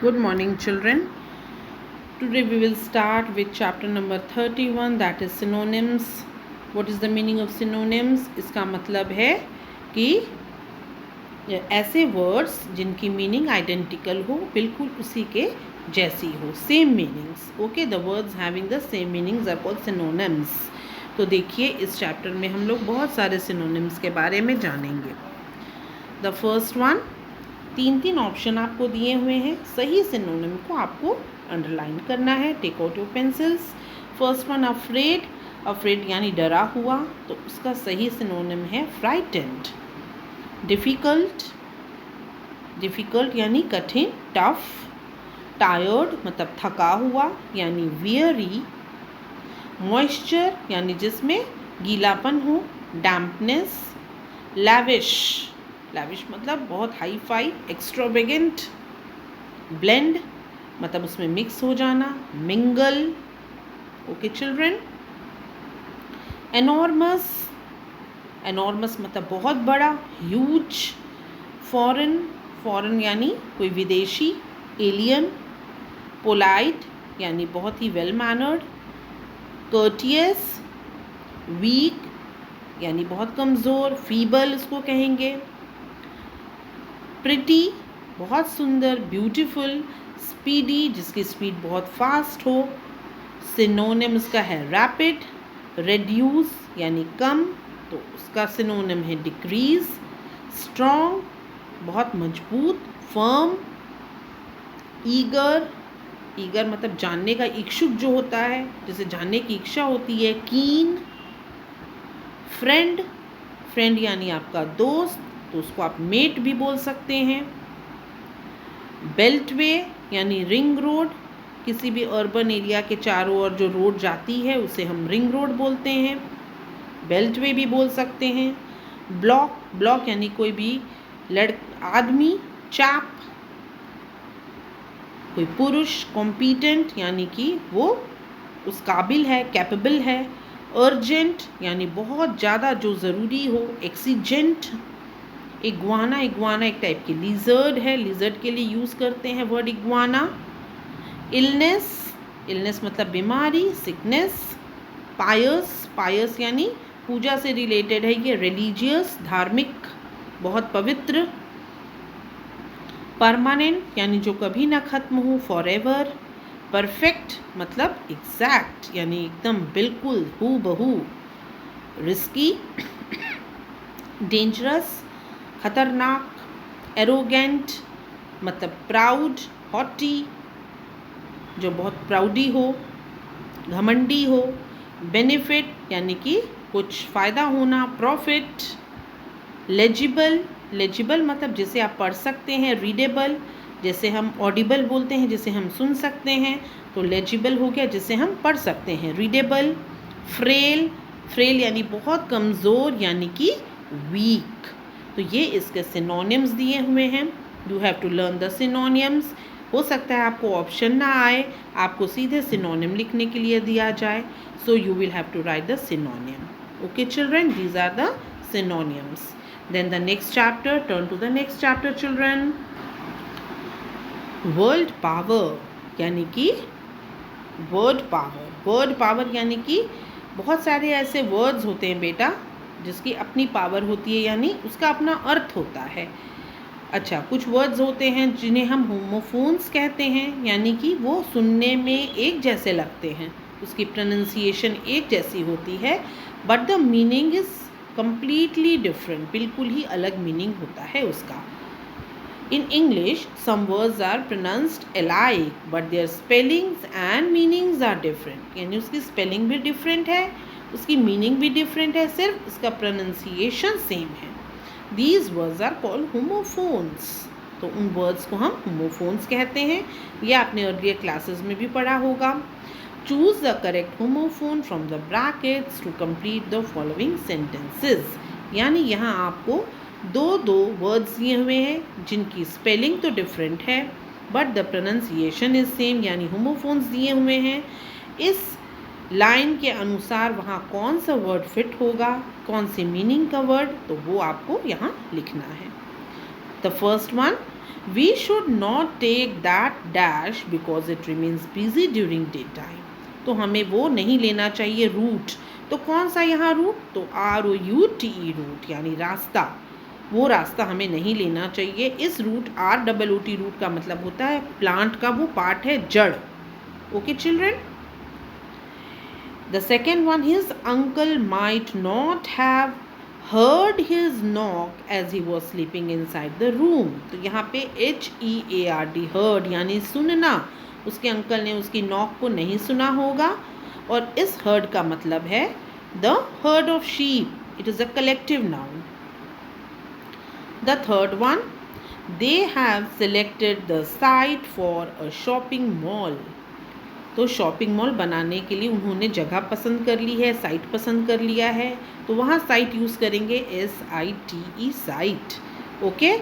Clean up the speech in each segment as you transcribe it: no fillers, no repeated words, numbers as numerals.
Good morning, children. Today we will start with chapter number 31, that is synonyms. What is the meaning of synonyms? इसका मतलब है कि ऐसे words जिनकी meaning identical हो, बिल्कुल उसी के जैसी हो, same meanings. Okay, the words having the same meanings are called synonyms. तो देखिए, इस चैप्टर में हम लोग बहुत सारे सिनोनिम्स के बारे में जानेंगे. द फर्स्ट वन, तीन ऑप्शन आपको दिए हुए हैं. सही सिनोनिम को आपको अंडरलाइन करना है. Take out your pencils. First one, afraid. Afraid यानी डरा हुआ, तो उसका सही सिनोनिम है फ्राइटेंड. डिफ़िकल्ट. डिफ़िकल्ट यानी कठिन, टफ. टायर्ड मतलब थका हुआ यानी वियरी. मॉइस्चर यानी जिसमें गीलापन हो, डैम्पनेस. लैविश. लैविश मतलब बहुत हाई फाई, एक्स्ट्रावेगेंट. ब्लेंड मतलब उसमें मिक्स हो जाना, mingle. Okay children. Enormous. Enormous मतलब बहुत बड़ा, ह्यूज. फॉरेन. फॉरेन यानी कोई विदेशी, एलियन. पोलाइट यानी बहुत ही वेल मैनर्ड. कर्टियस. वीक यानी बहुत कमज़ोर, फीबल इसको कहेंगे. प्रिटी बहुत सुंदर, ब्यूटीफुल. स्पीडी जिसकी स्पीड बहुत फास्ट हो. सिनोनिम उसका है रैपिड. रेड्यूस यानी कम, तो उसका सिनोनिम है डिक्रीज. स्ट्रॉन्ग बहुत मजबूत, फर्म. ईगर. ईगर मतलब जानने का इच्छुक जो होता है, जिसे जानने की इच्छा होती है, कीन. फ्रेंड. फ्रेंड यानी आपका दोस्त, तो उसको आप मेट भी बोल सकते हैं. बेल्टवे यानी रिंग रोड. किसी भी अर्बन एरिया के चारों ओर जो रोड जाती है उसे हम रिंग रोड बोलते हैं, बेल्टवे भी बोल सकते हैं. ब्लॉक. ब्लॉक यानी कोई भी आदमी, चैप. कोई पुरुष, कॉम्पिटेंट यानी कि वो उस काबिल है, कैपेबल है. अर्जेंट यानी बहुत ज़्यादा जो ज़रूरी हो, एक्सीजेंट. इग्वाना. इग्वाना एक टाइप की लिजर्ड है, लिजर्ड के लिए यूज़ करते हैं वर्ड इग्वाना. इलनेस. इलनेस मतलब बीमारी, सिकनेस. पायस. पायस यानी पूजा से रिलेटेड है ये, रिलीजियस, धार्मिक, बहुत पवित्र. परमानेंट यानी जो कभी ना ख़त्म हो, फॉरएवर. परफेक्ट मतलब एग्जैक्ट यानी एकदम बिल्कुल हूबहू. रिस्की. डेंजरस खतरनाक. एरोगेंट मतलब प्राउड, हॉटी जो बहुत प्राउडी हो, घमंडी हो. बेनिफिट यानी कि कुछ फ़ायदा होना, प्रॉफिट. लेजिबल. लेजिबल मतलब जिसे आप पढ़ सकते हैं. रीडेबल जैसे हम ऑडिबल बोलते हैं, जिसे हम सुन सकते हैं, तो लेजिबल हो गया जिसे हम पढ़ सकते हैं, रीडेबल. फ्रेल. फ्रेल यानी बहुत कमज़ोर यानी कि वीक. तो ये इसके सिनोनिम्स दिए हुए हैं. You have to learn the synonyms. हो सकता है आपको ऑप्शन ना आए, आपको सीधे सिनोनिम लिखने के लिए दिया जाए, so you will have to write the synonym. Okay children, these are the synonyms. Then the next chapter, turn to the next chapter children. World power यानी कि वर्ड पावर. वर्ड पावर यानी कि बहुत सारे ऐसे वर्ड्स होते हैं बेटा जिसकी अपनी पावर होती है, यानी उसका अपना अर्थ होता है. अच्छा, कुछ वर्ड्स होते हैं जिन्हें हम होमोफोन्स कहते हैं, यानी कि वो सुनने में एक जैसे लगते हैं, उसकी प्रोनाउंसिएशन एक जैसी होती है, but the meaning is completely different. बिल्कुल ही अलग मीनिंग होता है उसका. In English, some words are pronounced alike, but their spellings and meanings are different. यानी उसकी स्पेलिंग भी डिफरेंट है, उसकी मीनिंग भी डिफरेंट है, सिर्फ उसका प्रोनाउंसिएशन सेम है. These words are called homophones. तो उन वर्ड्स को हम homophones कहते हैं. ये आपने अर्लियर क्लासेस में भी पढ़ा होगा. Choose the correct homophone from the brackets to complete the following sentences. यानी यहाँ आपको दो वर्ड्स दिए हुए हैं जिनकी स्पेलिंग तो डिफरेंट है but the pronunciation is same, यानी होमोफोन्स दिए हुए हैं. इस लाइन के अनुसार वहाँ कौन सा वर्ड फिट होगा, कौन सी मीनिंग का वर्ड, तो वो आपको यहाँ लिखना है. The first one, We should not take that dash because it remains busy during daytime. तो हमें वो नहीं लेना चाहिए रूट। तो कौन सा यहाँ रूट? तो ROUTE रूट, यानी रास्ता। वो रास्ता हमें नहीं लेना चाहिए। इस रूट ROOT रूट का मतलब होता है प्लांट का वो पार्ट है, जड़। Okay children. The second one, his uncle might not have heard his knock as he was sleeping inside the room. तो यहाँ पे HEARD heard यानी सुनना, उसके अंकल ने उसकी नॉक को नहीं सुना होगा। और इस heard का मतलब है the herd of sheep. It is a collective noun. The third one, they have selected the site for a shopping mall. तो शॉपिंग मॉल बनाने के लिए उन्होंने जगह पसंद कर ली है, साइट पसंद कर लिया है। तो वहाँ साइट यूज़ करेंगे SITE, साइट। ओके,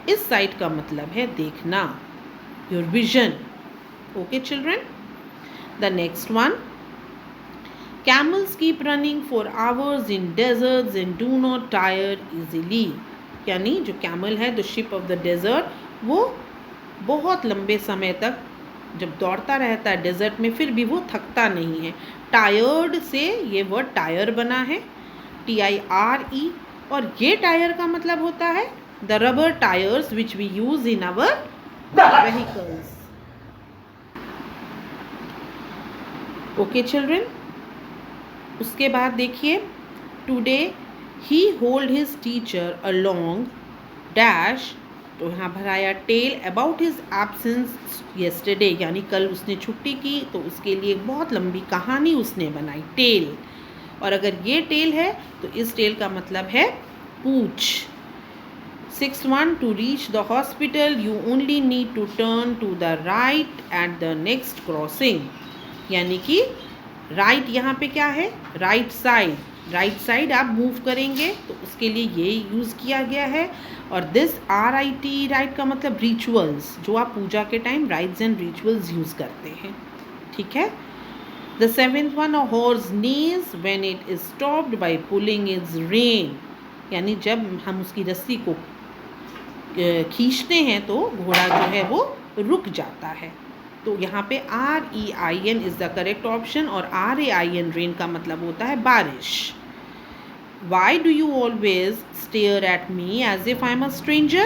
इस साइट का मतलब है देखना, your vision. Okay children. The next one, camels keep running for hours in deserts and do not tire easily. यानी जो कैमल है, the ship of the desert, वो बहुत लंबे समय तक जब दौड़ता रहता है डेजर्ट में, फिर भी वो थकता नहीं है। टायर्ड से ये वर्ड टायर बना है, TIRE। और ये टायर का मतलब होता है the rubber tyres which we use in our vehicles. Okay children. उसके बाद देखिए, today he hold his teacher along dash. तो यहाँ भराया tell about his absence yesterday, यानी कल उसने छुट्टी की तो उसके लिए एक बहुत लंबी कहानी उसने बनाई, टेल। और अगर ये टेल है तो इस टेल का मतलब है पूछ। 6th one, to reach the hospital you only need to turn to the right at the next crossing. यानी कि राइट यहाँ पे क्या है, राइट साइड। राइट साइड आप मूव करेंगे तो उसके लिए ये यूज़ किया गया है। और दिस RIT, राइट का मतलब रिचुअल्स, जो आप पूजा के time rights and rituals use करते हैं। ठीक है। The 7th one, a horse Naz when it is stopped bye pulling it's rain. यानी जब हम उसकी रस्सी को खींचते हैं तो घोड़ा जो है वो रुक जाता है। तो यहाँ पे REIN is the correct option. और RAIN, रेन का मतलब होता है बारिश। Why do you always stare at me as if I'm a stranger?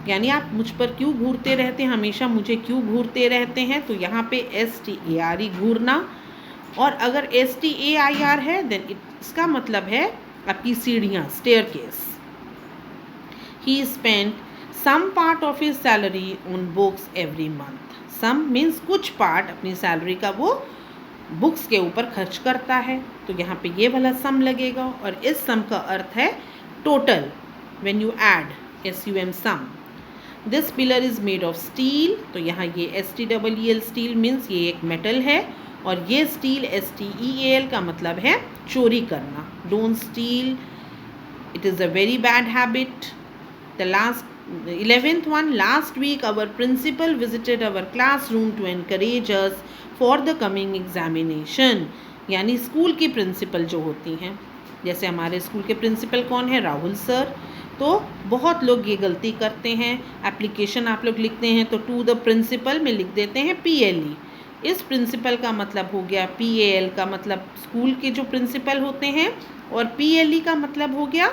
यानी आप मुझ पर क्यों घूरते रहते हैं, हमेशा मुझे क्यों घूरते रहते हैं। तो यहाँ पे STARE घूरना। और अगर STAIR है देन इसका मतलब है आपकी सीढ़ियाँ, staircase. He spent some part of his salary on books every month. Some means कुछ पार्ट अपनी सैलरी का वो बुक्स के ऊपर खर्च करता है। तो यहाँ पे ये वाला सम लगेगा। और इस सम का अर्थ है total, when you add SUM, sum. This pillar is made of steel. तो यहाँ ये STEEL, स्टील मीन्स ये एक मेटल है। और ये स्टील STEAL का मतलब है चोरी करना। Don't steel, it is a very bad habit. The 11th one, last week our principal visited our classroom to encourage us for the coming examination. यानी स्कूल की प्रिंसिपल जो होती हैं, जैसे हमारे स्कूल के प्रिंसिपल कौन है, राहुल सर। तो बहुत लोग ये गलती करते हैं, एप्लीकेशन आप लोग लिखते हैं तो टू द प्रिंसिपल में लिख देते हैं PLE। इस प्रिंसिपल का मतलब हो गया, PAL का मतलब स्कूल के जो प्रिंसिपल होते हैं, और PLE का मतलब हो गया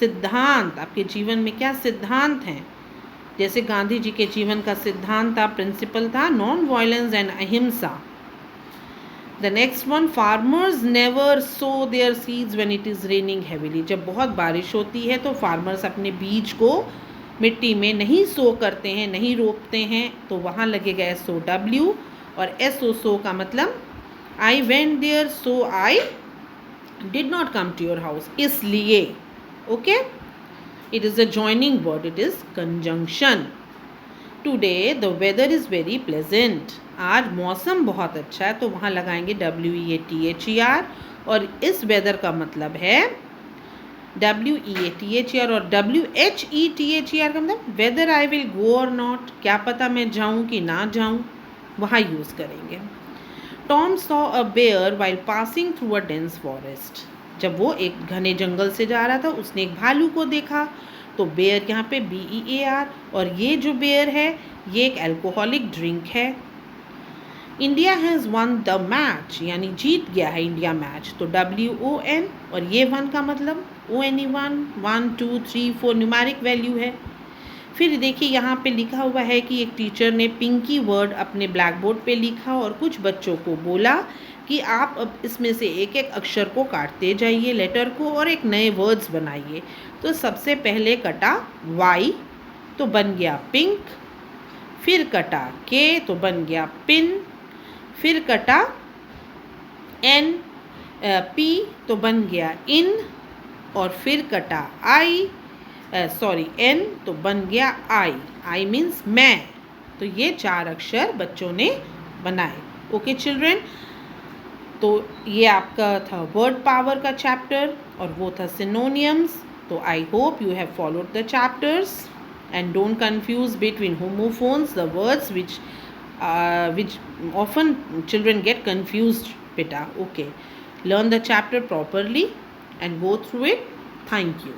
सिद्धांत। आपके जीवन में क्या सिद्धांत हैं, जैसे गांधी जी के जीवन का सिद्धांत था, प्रिंसिपल था non violence and ahimsa. The next one, farmers never sow their seeds when it is raining heavily. जब बहुत बारिश होती है तो फार्मर्स अपने बीज को मिट्टी में नहीं सो करते हैं, नहीं रोपते हैं। तो वहाँ लगेगा SOW। और SO का मतलब I went there so I did not come to your house, इसलिए। Okay, it is a joining word, it is conjunction. Today the weather is very pleasant. आज मौसम बहुत अच्छा है, तो वहाँ लगाएंगे WEATHER। और इस वेदर का मतलब है WEATHER। और WHETHER का मतलब वेदर आई विल गो और नॉट, क्या पता मैं जाऊँ कि ना जाऊँ, वहाँ यूज़ करेंगे। Tom saw a bear while passing through a dense forest. जब वो एक घने जंगल से जा रहा था उसने एक भालू को देखा। तो बेयर यहाँ पे BEAR, और ये जो बेयर है ये एक अल्कोहलिक ड्रिंक है। India has one the match, यानी जीत गया है इंडिया मैच, तो WON, और ये वन का मतलब ONE 1 2 3 4 न्यूमेरिक वैल्यू है। फिर देखिए यहाँ पे लिखा हुआ है कि एक टीचर ने पिंकी वर्ड अपने ब्लैक बोर्ड पे लिखा और कुछ बच्चों को बोला कि आप अब इसमें से एक एक अक्षर को काटते जाइए, लेटर को, और एक नए वर्ड्स बनाइए। तो सबसे पहले कटा Y, तो बन गया पिंक। फिर कटा K, तो बन गया पिन। फिर कटा P, तो बन गया इन। और फिर कटा N, तो बन गया I मीन्स मैं। तो ये 4 अक्षर बच्चों ने बनाए। ओके चिल्ड्रन, तो ये आपका था वर्ड पावर का चैप्टर और वो था सिनोनियम्स। तो I hope you have followed the chapters and don't confuse between homophones, the words which often children get confused beta. Okay, learn the chapter properly and go through it. Thank you.